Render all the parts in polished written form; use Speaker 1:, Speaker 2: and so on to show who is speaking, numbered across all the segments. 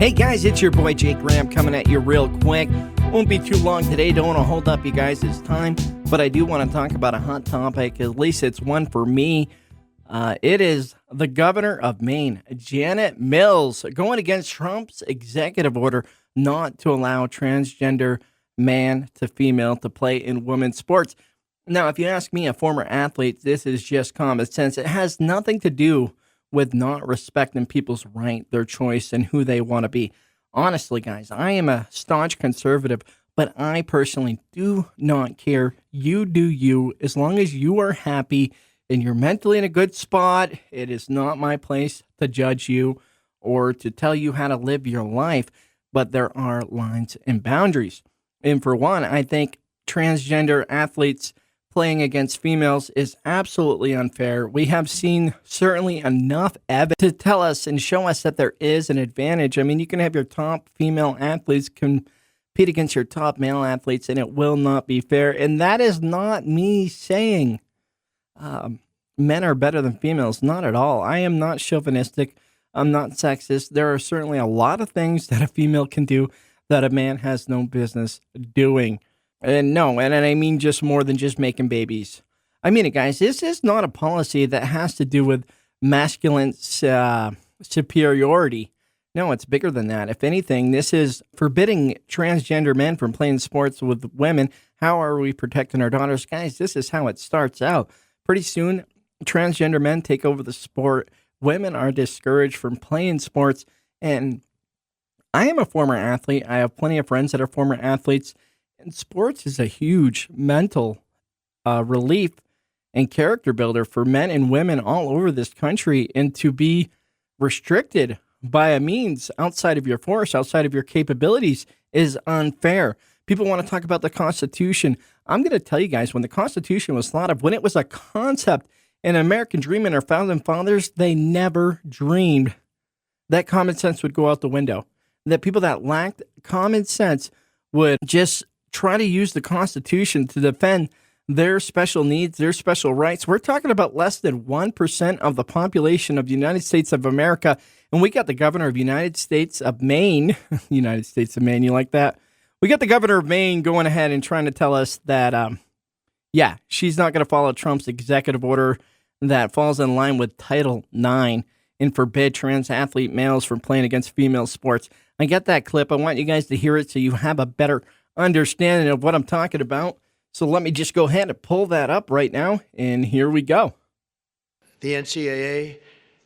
Speaker 1: Hey guys, it's your boy Jake Graham coming at you real quick. Won't be too long today, don't want to hold up you guys' time, but I do want to talk about a hot topic, at least it's one for me. It is the governor of Maine, Janet Mills, going against Trump's executive order not to allow transgender man to female to play in women's sports. Now, if you ask me, a former athlete, this is just common sense. It has nothing to do with not respecting people's right, their choice, and who they want to be. Honestly, guys, I am a staunch conservative, but I personally do not care. You do you. As long as you are happy and you're mentally in a good spot, it is not my place to judge you or to tell you how to live your life, but there are lines and boundaries. And for one, I think transgender athletes playing against females is absolutely unfair. We have seen certainly enough evidence to tell us and show us that there is an advantage. I mean, you can have your top female athletes compete against your top male athletes, and it will not be fair. And that is not me saying men are better than females. Not at all. I am not chauvinistic. I'm not sexist. There are certainly a lot of things that a female can do that a man has no business doing. And no, and I mean just more than just making babies. I mean it, guys. This is not a policy that has to do with masculine superiority. No, it's bigger than that. If anything, this is forbidding transgender men from playing sports with women. How are we protecting our daughters? Guys, this is how it starts out. Pretty soon, transgender men take over the sport. Women are discouraged from playing sports. And I am a former athlete. I have plenty of friends that are former athletes. And sports is a huge mental relief and character builder for men and women all over this country. And to be restricted by a means outside of your force, outside of your capabilities, is unfair. People want to talk about the Constitution. I'm going to tell you guys, when the Constitution was thought of, when it was a concept, an American dream in our founding fathers, they never dreamed that common sense would go out the window. That people that lacked common sense would just try to use the Constitution to defend their special needs, their special rights. We're talking about less than 1% of the population of the United States of America. And we got the governor of the United States of Maine, United States of Maine, you like that? We got the governor of Maine going ahead and trying to tell us that, she's not going to follow Trump's executive order that falls in line with Title IX and forbid trans athlete males from playing against female sports. I got that clip. I want you guys to hear it so you have a better understanding of what I'm talking about. So let me just go ahead and pull that up right now, and here we go.
Speaker 2: The NCAA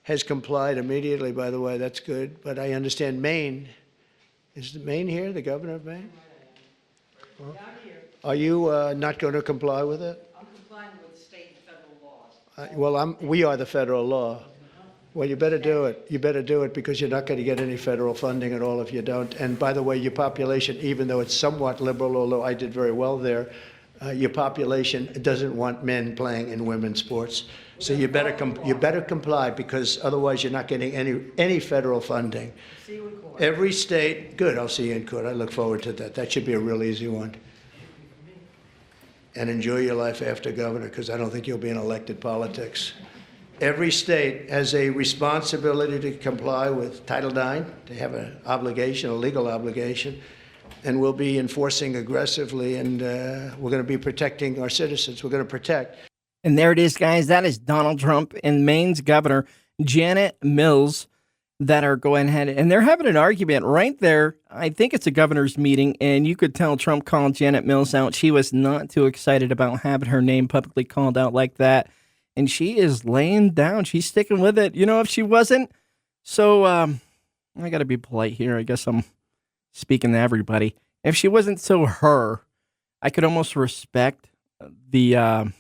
Speaker 2: has complied immediately, by the way. That's good. But I understand Maine. Is Maine here, the governor of Maine? Well, are you not going to comply with it?
Speaker 3: I'm complying with state and federal laws.
Speaker 2: We are the federal law. Well, you better do it. You better do it, because you're not going to get any federal funding at all if you don't. And by the way, your population, even though it's somewhat liberal, although I did very well there, your population doesn't want men playing in women's sports. So you better comply, because otherwise you're not getting any federal funding.
Speaker 3: See you in court.
Speaker 2: Every state, good. I'll see you in court. I look forward to that. That should be a real easy one. And enjoy your life after governor, because I don't think you'll be in elected politics. Every state has a responsibility to comply with Title IX. They have an obligation, a legal obligation, and we'll be enforcing aggressively, and we're going to be protecting our citizens. We're going to protect.
Speaker 1: And there it is, guys. That is Donald Trump and Maine's governor, Janet Mills, that are going ahead. And they're having an argument right there. I think it's a governor's meeting, and you could tell Trump called Janet Mills out. She was not too excited about having her name publicly called out like that. And she is laying down. She's sticking with it. You know, if she wasn't, so I got to be polite here. I guess I'm speaking to everybody. If she wasn't so her, I could almost respect the,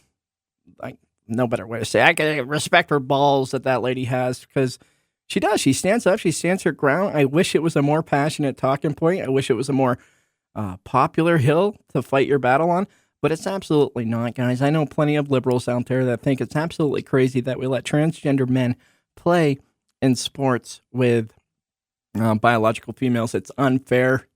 Speaker 1: no better way to say it. I could respect her balls that lady has, because she does. She stands up. She stands her ground. I wish it was a more passionate talking point. I wish it was a more popular hill to fight your battle on. But it's absolutely not, guys. I know plenty of liberals out there that think it's absolutely crazy that we let transgender men play in sports with biological females. It's unfair.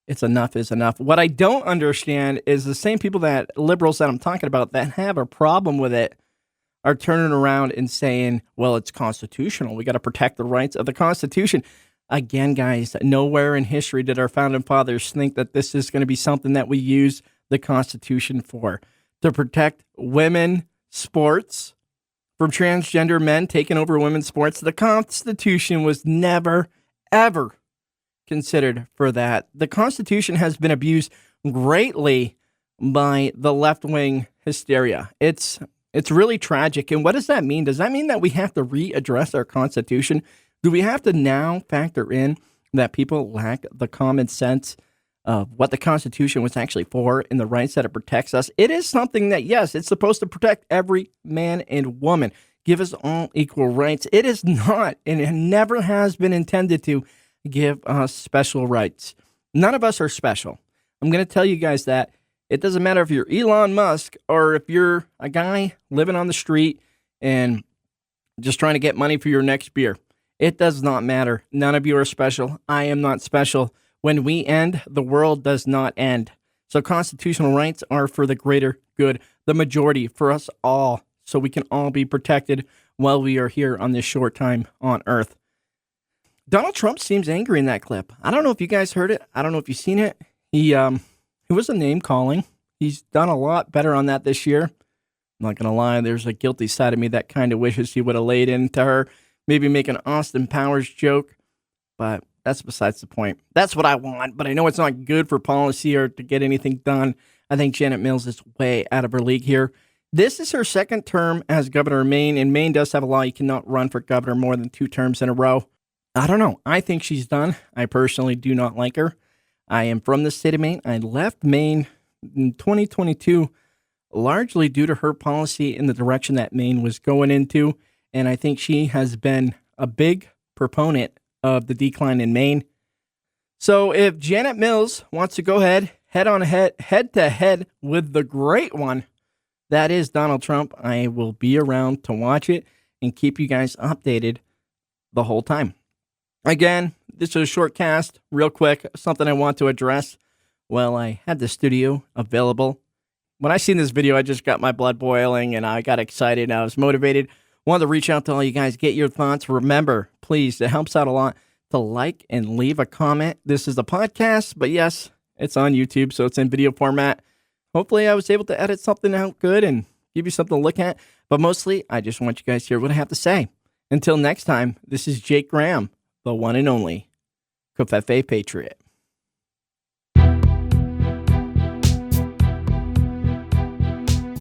Speaker 1: It's enough is enough. What I don't understand is the same people that liberals that I'm talking about that have a problem with it are turning around and saying, well, it's constitutional. We got to protect the rights of the Constitution. Again, guys, nowhere in history did our founding fathers think that this is going to be something that we use the Constitution for, to protect women sports from transgender men taking over women's sports. The Constitution was never, ever considered for that. The Constitution has been abused greatly by the left-wing hysteria. It's really tragic. And what does that mean? Does that mean that we have to readdress our Constitution? Do we have to now factor in that people lack the common sense of what the Constitution was actually for and the rights that it protects us? It is something that, yes, it's supposed to protect every man and woman, give us all equal rights. It is not, and it never has been intended to give us special rights. None of us are special. I'm going to tell you guys that. It doesn't matter if you're Elon Musk or if you're a guy living on the street and just trying to get money for your next beer. It does not matter. None of you are special. I am not special. When we end, the world does not end. So constitutional rights are for the greater good, the majority, for us all, so we can all be protected while we are here on this short time on Earth. Donald Trump seems angry in that clip. I don't know if you guys heard it. I don't know if you've seen it. He was a name calling. He's done a lot better on that this year. I'm not going to lie. There's a guilty side of me that kind of wishes he would have laid into her, maybe make an Austin Powers joke, but that's besides the point. That's what I want, but I know it's not good for policy or to get anything done. I think Janet Mills is way out of her league here. This is her second term as governor of Maine, and Maine does have a law. You cannot run for governor more than 2 terms in a row. I don't know. I think she's done. I personally do not like her. I am from the state of Maine. I left Maine in 2022 largely due to her policy in the direction that Maine was going into, and I think she has been a big proponent of the decline in Maine. So if Janet Mills wants to go head to head with the great one, that is Donald Trump, I will be around to watch it and keep you guys updated the whole time. Again, this is a short cast, real quick, something I want to address. Well, I had the studio available. When I seen this video, I just got my blood boiling and I got excited. I was motivated. Wanted to reach out to all you guys, get your thoughts. Remember, please, it helps out a lot to like and leave a comment. This is a podcast, but yes, it's on YouTube, so it's in video format. Hopefully, I was able to edit something out good and give you something to look at. But mostly, I just want you guys to hear what I have to say. Until next time, this is Jake Graham, the one and only Covfefe Patriot.